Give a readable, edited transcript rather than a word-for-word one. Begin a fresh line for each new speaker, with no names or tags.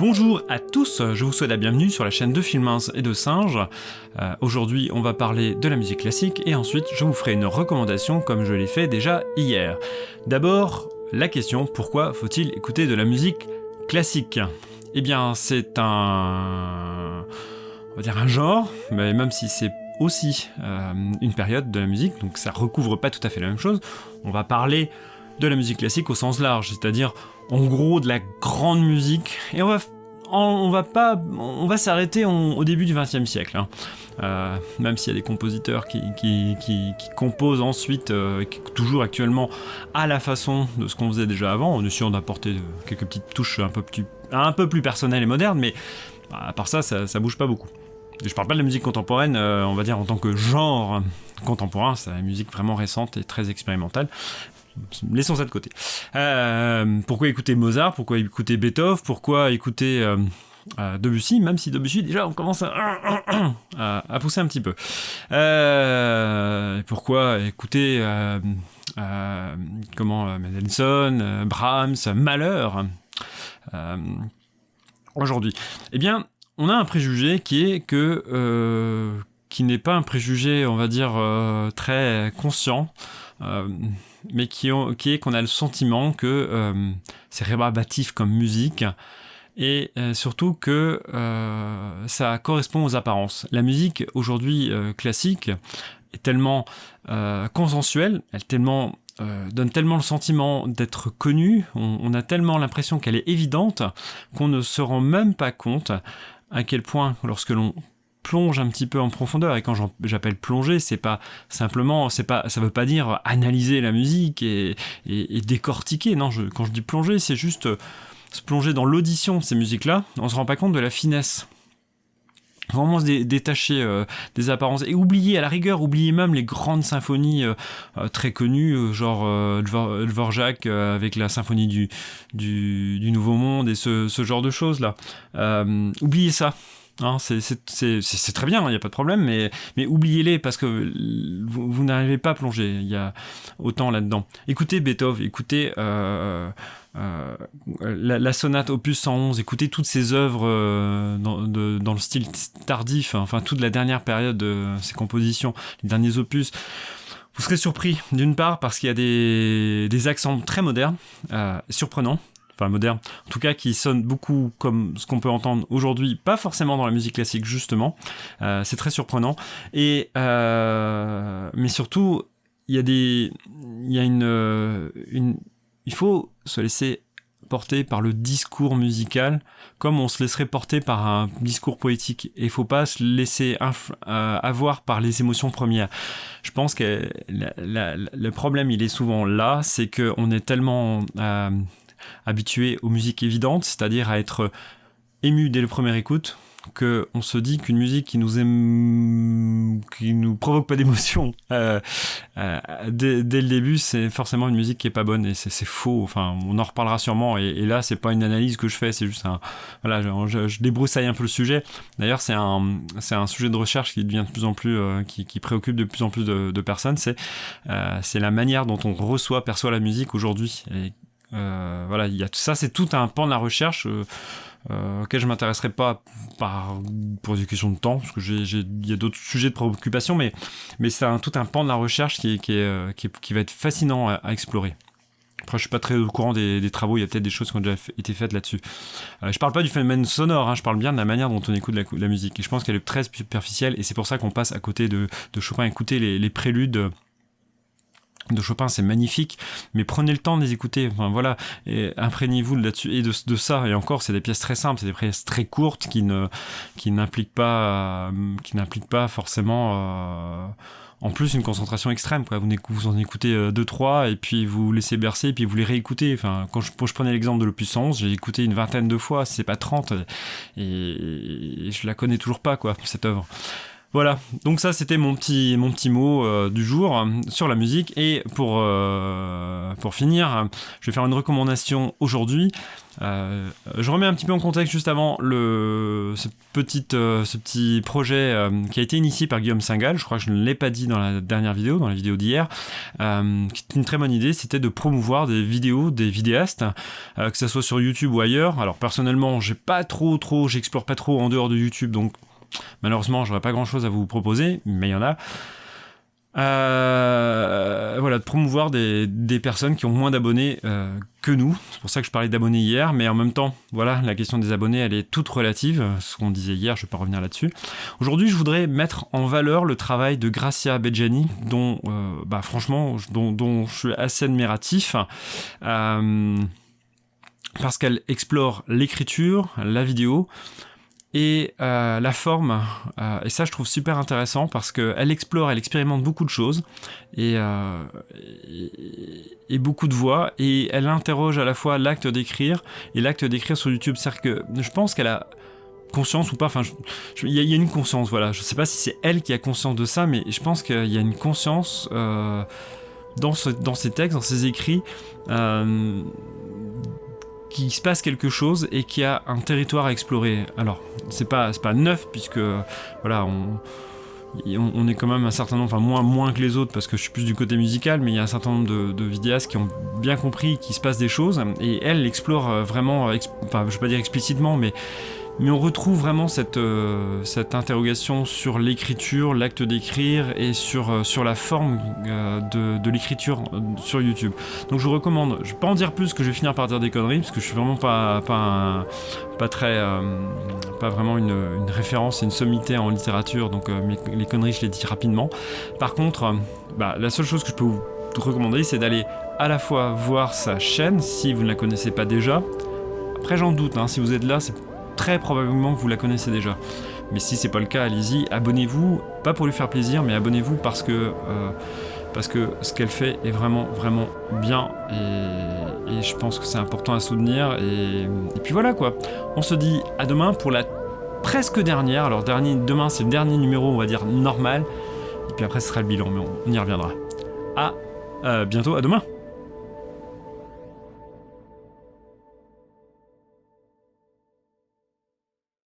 Bonjour à tous, je vous souhaite la bienvenue sur la chaîne de Filmins et de Singes. Aujourd'hui, on va parler de la musique classique et ensuite, je vous ferai une recommandation comme je l'ai fait déjà hier. D'abord, la question, pourquoi faut-il écouter de la musique classique ? Eh bien, c'est on va dire un genre, mais même si c'est aussi une période de la musique, donc ça recouvre pas tout à fait la même chose. On va parler de la musique classique au sens large, c'est-à-dire en gros de la grande musique, et on va s'arrêter au début du XXe siècle, hein. Même s'il y a des compositeurs qui composent ensuite, toujours actuellement à la façon de ce qu'on faisait déjà avant, en essayant d'apporter quelques petites touches un peu plus personnelles et modernes, mais à part ça bouge pas beaucoup. Et je parle pas de la musique contemporaine, on va dire en tant que genre contemporain, c'est la musique vraiment récente et très expérimentale. Laissons ça de côté. Pourquoi écouter Mozart ? Pourquoi écouter Beethoven ? Pourquoi écouter Debussy ? Même si Debussy, déjà, on commence à pousser un petit peu. Pourquoi écouter Mendelssohn, Brahms, Mahler aujourd'hui ? Eh bien, on a un préjugé qui n'est pas un préjugé, on va dire, très conscient, mais qui est qu'on a le sentiment que c'est rébarbatif comme musique et surtout que ça correspond aux apparences. La musique aujourd'hui classique est tellement consensuelle, elle donne tellement le sentiment d'être connue, on a tellement l'impression qu'elle est évidente qu'on ne se rend même pas compte à quel point, lorsque l'on plonge un petit peu en profondeur, et quand j'appelle plonger, ça veut pas dire analyser la musique et décortiquer, non, quand je dis plonger, c'est juste se plonger dans l'audition de ces musiques-là, on se rend pas compte de la finesse. Vraiment se détacher des apparences et oublier même les grandes symphonies très connues, genre Dvorak avec la symphonie du Nouveau Monde et ce genre de choses là. Oubliez ça. Hein, c'est très bien, il n'y a pas de problème, mais oubliez-les parce que vous n'arrivez pas à plonger, il y a autant là-dedans. Écoutez Beethoven, écoutez la sonate opus 111, écoutez toutes ces œuvres dans le style tardif, enfin toute la dernière période de ces compositions, les derniers opus. Vous serez surpris, d'une part parce qu'il y a des accents très modernes, surprenants, enfin moderne, en tout cas qui sonne beaucoup comme ce qu'on peut entendre aujourd'hui, pas forcément dans la musique classique justement, c'est très surprenant, et mais surtout il faut se laisser porter par le discours musical comme on se laisserait porter par un discours poétique, et il faut pas se laisser avoir par les émotions premières. Je pense que le problème il est souvent là, c'est qu'on est tellement habitué aux musiques évidentes, c'est-à-dire à être ému dès le premier écoute, qu'on se dit qu'une musique qui nous provoque pas d'émotion dès le début, c'est forcément une musique qui est pas bonne, et c'est faux. Enfin, on en reparlera sûrement, et là c'est pas une analyse que je fais, c'est juste je débroussaille un peu le sujet. D'ailleurs c'est un sujet de recherche qui devient de plus en plus qui préoccupe de plus en plus de personnes, c'est la manière dont on perçoit la musique aujourd'hui. Et il y a tout ça, c'est tout un pan de la recherche auquel je m'intéresserai pas pour des questions de temps, parce que il y a d'autres sujets de préoccupation, mais c'est tout un pan de la recherche qui va être fascinant à explorer. Après, je suis pas très au courant des travaux, il y a peut-être des choses qui ont déjà été faites là-dessus. Je parle pas du phénomène sonore, hein, je parle bien de la manière dont on écoute la musique, et je pense qu'elle est très superficielle, et c'est pour ça qu'on passe à côté de Chopin. Écoutez les préludes de Chopin, c'est magnifique, mais prenez le temps de les écouter, enfin, voilà, et imprégnez-vous là-dessus, et de ça, et encore, c'est des pièces très simples, c'est des pièces très courtes qui n'impliquent pas forcément en plus une concentration extrême, quoi. Vous en écoutez 2-3 et puis vous laissez bercer et puis vous les réécoutez. Enfin, quand je prenais l'exemple de l'opus 111, j'ai écouté une vingtaine de fois, si c'est pas 30, et je la connais toujours pas, quoi, cette œuvre. Voilà, donc ça c'était mon petit mot du jour sur la musique. Et pour finir, je vais faire une recommandation aujourd'hui. Je remets un petit peu en contexte juste avant ce petit projet qui a été initié par Guillaume Singal. Je crois que je ne l'ai pas dit dans la dernière vidéo, dans la vidéo d'hier, qui est une très bonne idée. C'était de promouvoir des vidéos, des vidéastes, que ça soit sur YouTube ou ailleurs. Alors personnellement, j'explore pas trop en dehors de YouTube, donc malheureusement, j'aurais pas grand chose à vous proposer, mais il y en a. Voilà, de promouvoir des personnes qui ont moins d'abonnés que nous. C'est pour ça que je parlais d'abonnés hier, mais en même temps, voilà, la question des abonnés, elle est toute relative. Ce qu'on disait hier, je vais pas revenir là-dessus. Aujourd'hui, je voudrais mettre en valeur le travail de Gracia Beggiani, dont, franchement, dont je suis assez admiratif. Parce qu'elle explore l'écriture, la vidéo, et la forme, et ça je trouve super intéressant parce qu'elle expérimente beaucoup de choses et beaucoup de voix, et elle interroge à la fois l'acte d'écrire et l'acte d'écrire sur YouTube. C'est-à-dire que je pense qu'elle a conscience ou pas, enfin il y a une conscience, voilà, je sais pas si c'est elle qui a conscience de ça, mais je pense qu'il y a une conscience dans ses textes, dans ses écrits, qu'il se passe quelque chose et qu'il y a un territoire à explorer. Alors, c'est pas neuf, puisque voilà, on est quand même un certain nombre, enfin moins que les autres, parce que je suis plus du côté musical, mais il y a un certain nombre de vidéastes qui ont bien compris qu'il se passe des choses, et elle explore vraiment, enfin, je vais pas dire explicitement, mais on retrouve vraiment cette interrogation sur l'écriture, l'acte d'écrire, et sur la forme de l'écriture sur YouTube. Donc je vous recommande, je vais pas en dire plus, que je vais finir par dire des conneries, parce que je suis vraiment pas vraiment une référence et une sommité en littérature, donc les conneries je les dis rapidement. Par contre, la seule chose que je peux vous recommander, c'est d'aller à la fois voir sa chaîne, si vous ne la connaissez pas déjà. Après j'en doute, si vous êtes là, c'est très probablement que vous la connaissez déjà. Mais si c'est pas le cas, allez-y, abonnez-vous, pas pour lui faire plaisir, mais abonnez-vous parce que ce qu'elle fait est vraiment, vraiment bien, et je pense que c'est important à soutenir, et puis voilà quoi. On se dit à demain pour la presque dernière, alors demain c'est le dernier numéro, on va dire normal, et puis après ce sera le bilan, mais on y reviendra. À bientôt, à demain.